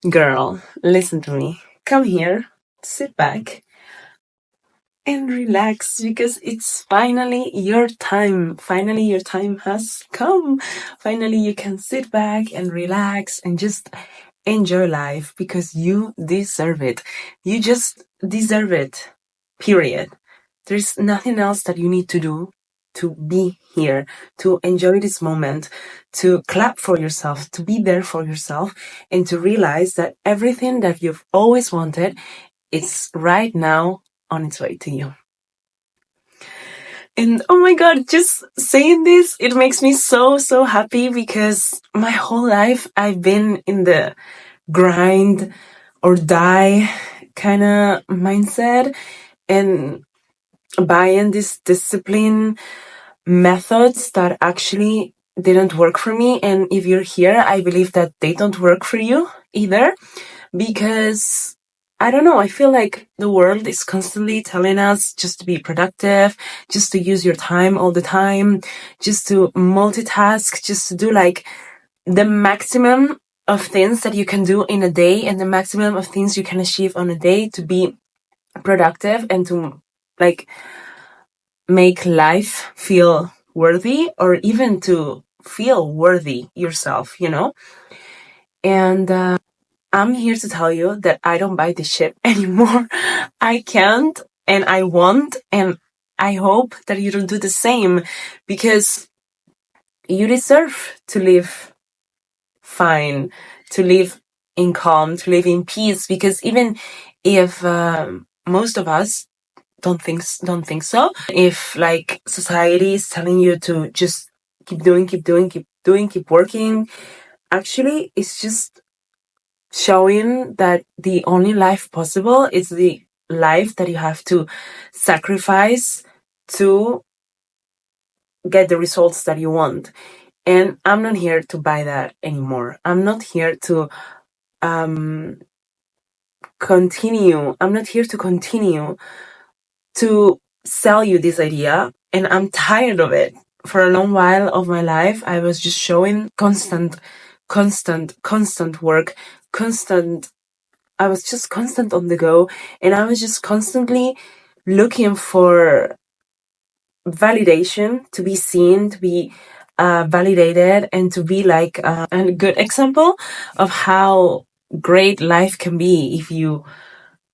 Girl, listen to me. Come here, sit back, and relax because it's finally your time. Finally, your time has come. Finally, you can sit back and relax and just enjoy life because you deserve it. You just deserve it. Period. There's nothing else that you need to do to be here, to enjoy this moment, to clap for yourself, to be there for yourself, and to realize that everything that you've always wanted is right now on its way to you. And oh my God, just saying this, it makes me so happy because my whole life I've been in the grind or die kind of mindset and buying this discipline methods that actually didn't work for me. And if you're here, I believe that they don't work for you either because I don't know, I feel like the world is constantly telling us just to be productive, just to use your time all the time, just to multitask, just to do like the maximum of things that you can do in a day and the maximum of things you can achieve on a day to be productive and to like make life feel worthy or even to feel worthy yourself, you know? And I'm here to tell you that I don't buy this shit anymore. I can't and I won't, and I hope that you don't do the same because you deserve to live fine, to live in calm, to live in peace. Because even if most of us don't think so, if like society is telling you to just keep doing, keep working, actually it's just showing that the only life possible is the life that you have to sacrifice to get the results that you want. And I'm not here to buy that anymore. I'm not here to continue. I'm not here to continue to sell you this idea. And I'm tired of it. For a long while of my life, I was just showing constant work, I was just constant on the go, and I was just constantly looking for validation, to be seen, to be validated, and to be like a good example of how great life can be if you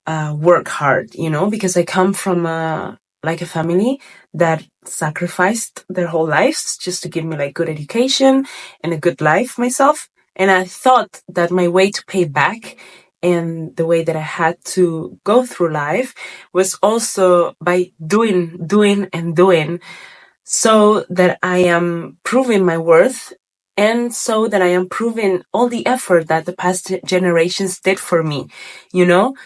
work hard, you know, because I come from a family that sacrificed their whole lives just to give me like good education and a good life myself. And I thought that my way to pay back and the way that I had to go through life was also by doing so that I am proving my worth and so that I am proving all the effort that the past generations did for me, you know?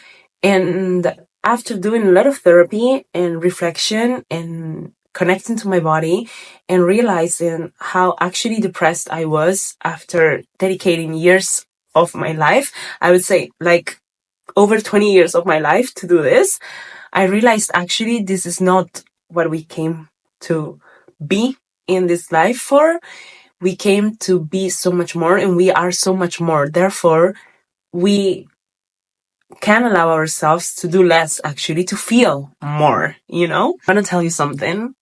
And after doing a lot of therapy and reflection and connecting to my body and realizing how actually depressed I was after dedicating years of my life, I would say like over 20 years of my life to do this, I realized actually this is not what we came to be in this life for. We came to be so much more and we are so much more. Therefore, we can allow ourselves to do less, actually, to feel more, you know? I want to tell you something.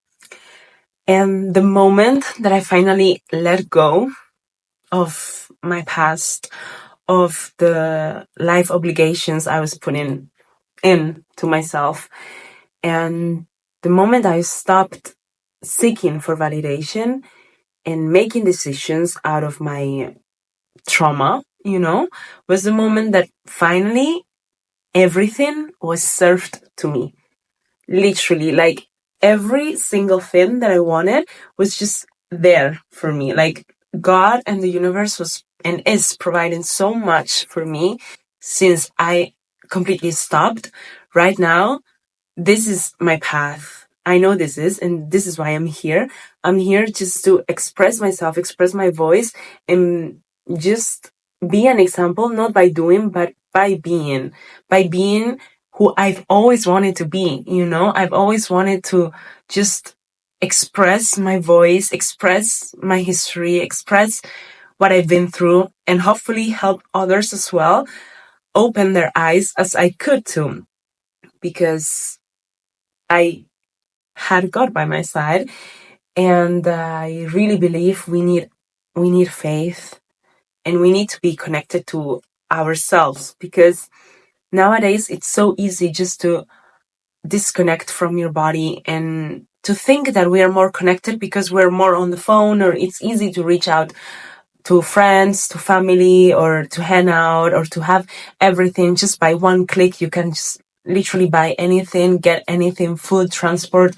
And the moment that I finally let go of my past, of the life obligations I was putting in to myself, and the moment I stopped seeking for validation and making decisions out of my trauma, you know, was the moment that finally everything was served to me. Literally, like every single thing that I wanted was just there for me. Like God and the universe was and is providing so much for me since I completely stopped. Right now, this is my path. I know this is, and this is why I'm here. I'm here just to express myself, express my voice, and just be an example, not by doing, but by being who I've always wanted to be, you know? I've always wanted to just express my voice, express my history, express what I've been through, and hopefully help others as well. open their eyes as I could to, because I had God by my side. And I really believe we need faith, and we need to be connected to ourselves, because nowadays it's so easy just to disconnect from your body and to think that we are more connected because we're more on the phone, or it's easy to reach out to friends, to family, or to hang out, or to have everything just by one click. You can just literally buy anything, get anything, food, transport,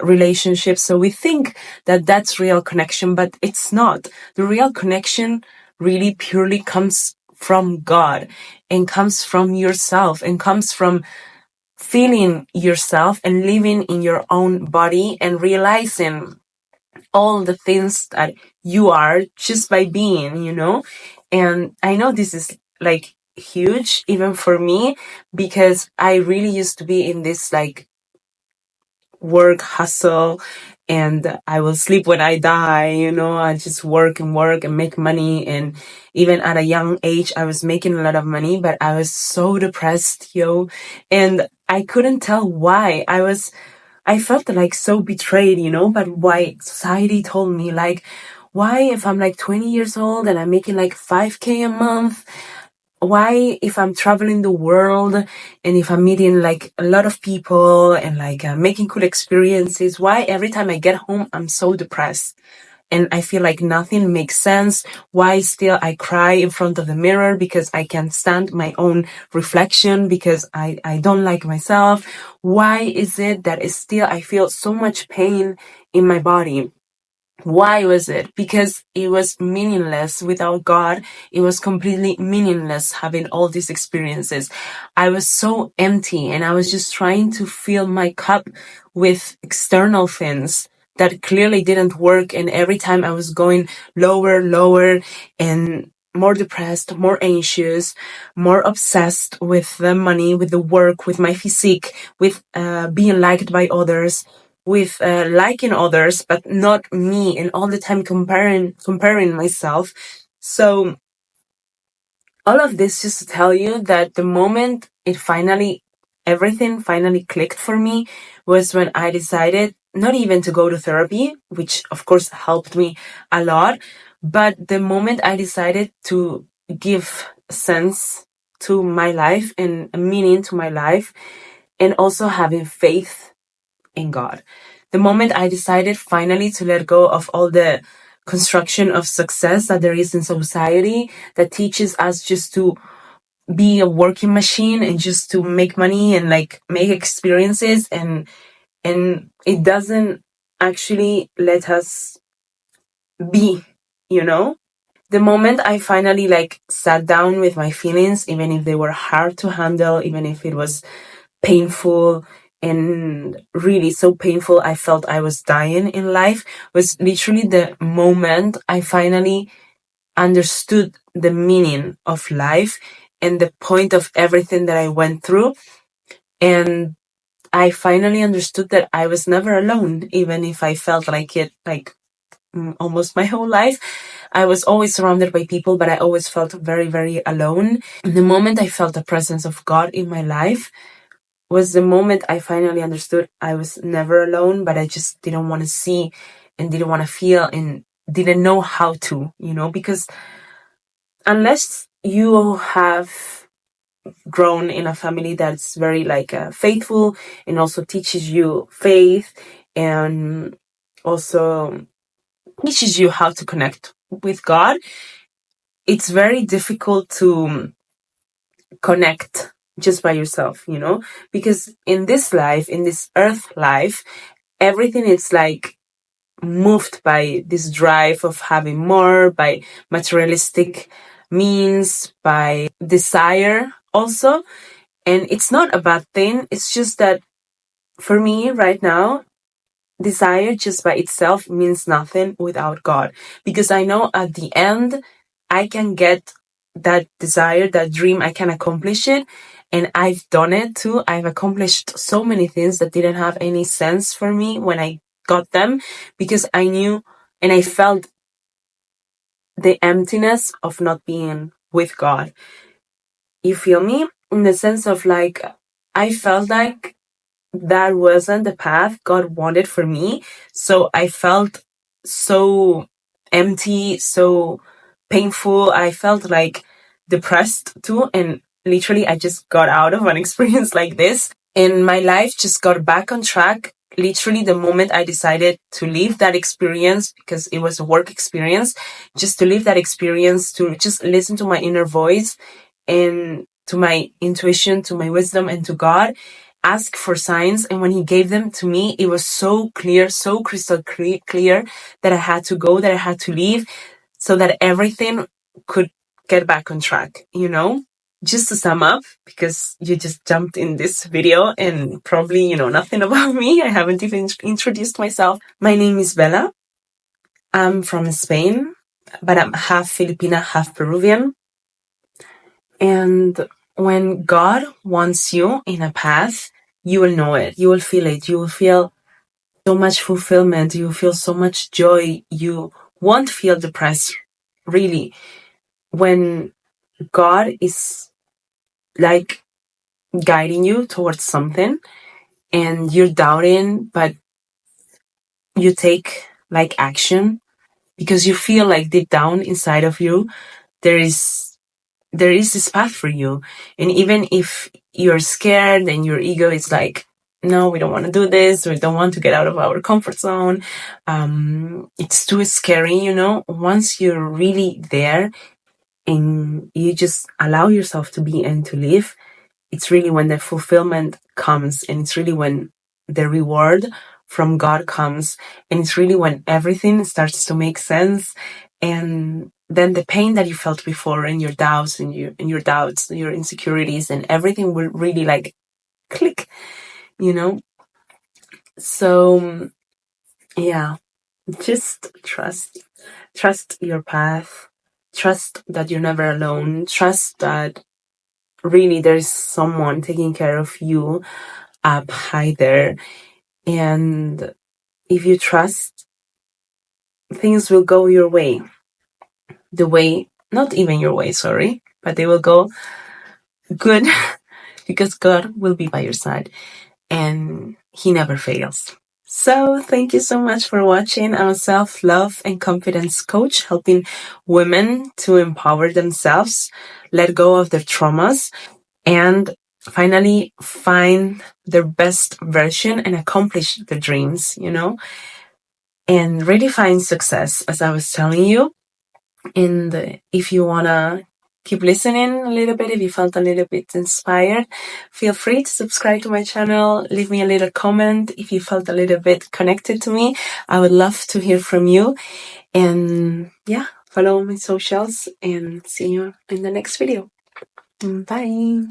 relationships. So we think that that's real connection, but it's not. The real connection really purely comes from God, and comes from yourself, and comes from feeling yourself and living in your own body and realizing all the things that you are just by being, And I know this is like huge even for me, because I really used to be in this like work hustle, and I will sleep when I die, I just work and make money. And even at a young age, I was making a lot of money, but I was so depressed, and I couldn't tell why. I felt like so betrayed, but why society told me like, why if I'm like 20 years old and I'm making like 5K a month, why if I'm traveling the world and if I'm meeting like a lot of people and like making cool experiences, why every time I get home I'm so depressed and I feel like nothing makes sense? Why still I cry in front of the mirror because I can't stand my own reflection, because I don't like myself? Why is it that still I feel so much pain in my body? Why was it? Because it was meaningless without God. It was completely meaningless having all these experiences. I was so empty, and I was just trying to fill my cup with external things that clearly didn't work. And every time I was going lower, and more depressed, more anxious, more obsessed with the money, with the work, with my physique, with being liked by others, with liking others, but not me, and all the time comparing myself. So all of this just to tell you that the moment everything finally clicked for me was when I decided not even to go to therapy, which of course helped me a lot, but the moment I decided to give sense to my life and a meaning to my life, and also having faith in God. The moment I decided finally to let go of all the construction of success that there is in society that teaches us just to be a working machine and just to make money and like make experiences, and it doesn't actually let us be, you know? The moment I finally like sat down with my feelings, even if they were hard to handle, even if it was painful and really so painful, I felt I was dying in life, was literally the moment I finally understood the meaning of life and the point of everything that I went through. And I finally understood that I was never alone, even if I felt like it, like almost my whole life. I was always surrounded by people, but I always felt very, very alone. And the moment I felt the presence of God in my life was the moment I finally understood I was never alone, but I just didn't want to see and didn't want to feel and didn't know how to, because unless you have grown in a family that's very like faithful and also teaches you faith and also teaches you how to connect with God, it's very difficult to connect just by yourself, because in this life, in this earth life, everything is like moved by this drive of having more, by materialistic means, by desire also. And it's not a bad thing. It's just that for me right now, desire just by itself means nothing without God. Because I know at the end, I can get that desire, that dream, I can accomplish it. And I've done it too. I've accomplished so many things that didn't have any sense for me when I got them, because I knew and I felt the emptiness of not being with God. You feel me? In the sense of like, I felt like that wasn't the path God wanted for me. So I felt so empty, so painful. I felt like depressed too. And literally, I just got out of an experience like this. And my life just got back on track. Literally, the moment I decided to leave that experience, because it was a work experience, just to leave that experience, to just listen to my inner voice and to my intuition, to my wisdom, and to God, ask for signs. And when He gave them to me, it was so clear, so crystal clear that I had to go, that I had to leave, so that everything could get back on track, you know? Just to sum up, because you just jumped in this video and probably you know nothing about me. I haven't even introduced myself. My name is Bella. I'm from Spain, but I'm half Filipina, half Peruvian. And when God wants you in a path, you will know it. You will feel it. You will feel so much fulfillment. You will feel so much joy. You won't feel depressed, really. When God is like guiding you towards something and you're doubting, but you take like action because you feel like deep down inside of you, there is this path for you. And even if you're scared and your ego is like, no, we don't want to do this. We don't want to get out of our comfort zone. It's too scary, you know. Once you're really there and you just allow yourself to be and to live, it's really when the fulfillment comes, and it's really when the reward from God comes, and it's really when everything starts to make sense. And then the pain that you felt before, and your doubts and your insecurities and everything will really like click, you know? So yeah, just trust your path, trust that you're never alone, trust that really there's someone taking care of you up high there. And if you trust, things will go your way. The way, not even your way, sorry, but they will go good because God will be by your side and He never fails. So thank you so much for watching. I'm a self-love and confidence coach helping women to empower themselves, let go of their traumas, and finally find their best version and accomplish their dreams, you know, and redefine success, as I was telling you. And if you want to keep listening a little bit, if you felt a little bit inspired, feel free to subscribe to my channel, leave me a little comment if you felt a little bit connected to me. I would love to hear from you. And yeah, follow my socials and see you in the next video. Bye.